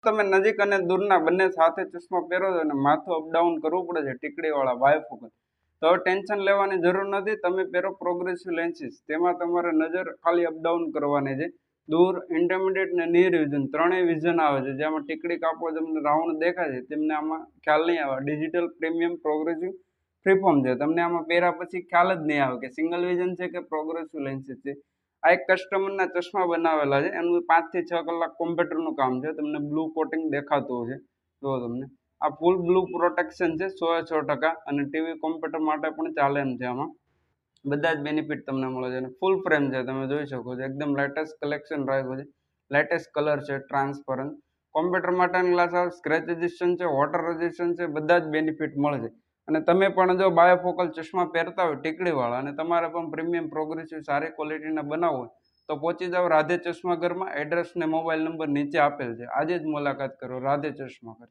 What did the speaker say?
તમે નજીક અને દૂરના બંને સાથે ચશ્મા પહેરો છો અને માથું અપડાઉન કરવું પડે છે ટીકડીવાળા બાયફોકલ, તો ટેન્શન લેવાની જરૂર નથી. તમે પહેરો પ્રોગ્રેસિવ લેન્સીસ, તેમાં તમારે નજર ખાલી અપડાઉન કરવાની છે. દૂર, ઇન્ટરમીડિયેટ ને નિયર વિઝન ત્રણેય વિઝન આવે છે. જેમાં ટીકડી કાપો તમને રાઉન્ડ દેખાય છે તેમને આમાં ખ્યાલ નહીં આવે. ડિજિટલ પ્રીમિયમ પ્રોગ્રેસિવ ફ્રીફોર્મ છે, તમને આમાં પહેર્યા પછી ખ્યાલ જ નહીં આવે કે સિંગલ વિઝન છે કે પ્રોગ્રેસિવ લેન્સીસ છે. આ એક કસ્ટમરના ચશ્મા બનાવેલા છે, એનું 5 થી 6 કલાક કોમ્પ્યુટરનું કામ છે. તમને બ્લુ કોટિંગ દેખાતું હશે જો તમને આ ફૂલ બ્લુ પ્રોટેક્શન છે 100% અને ટીવી કોમ્પ્યુટર માટે પણ ચાલે એમ છે. આમાં બધા જ બેનિફિટ તમને મળે છે અને ફૂલ ફ્રેમ છે, તમે જોઈ શકો છો. એકદમ લેટેસ્ટ કલેક્શન રાખ્યું છે, લેટેસ્ટ કલર છે, ટ્રાન્સપરન્ટ. કોમ્પ્યુટર માટેના ગ્લાસ આવે, સ્ક્રેચ રેઝિસ્ટન્ટ છે, વોટર રેઝિસ્ટન્ટ છે, બધા જ બેનિફિટ મળે છે. અને તમે પણ જો બાયોફોકલ ચશ્મા પહેરતા હોય ટીકડીવાળા અને તમારે પણ પ્રીમિયમ પ્રોગ્રેસિવ સારી ક્વોલિટીના બનાવવું હોય તો પહોંચી જાઓ રાધે ચશ્મા ઘરમાં. એડ્રેસ ને મોબાઈલ નંબર નીચે આપેલ છે. આજે જ મુલાકાત કરો રાધે ચશ્મા ઘર.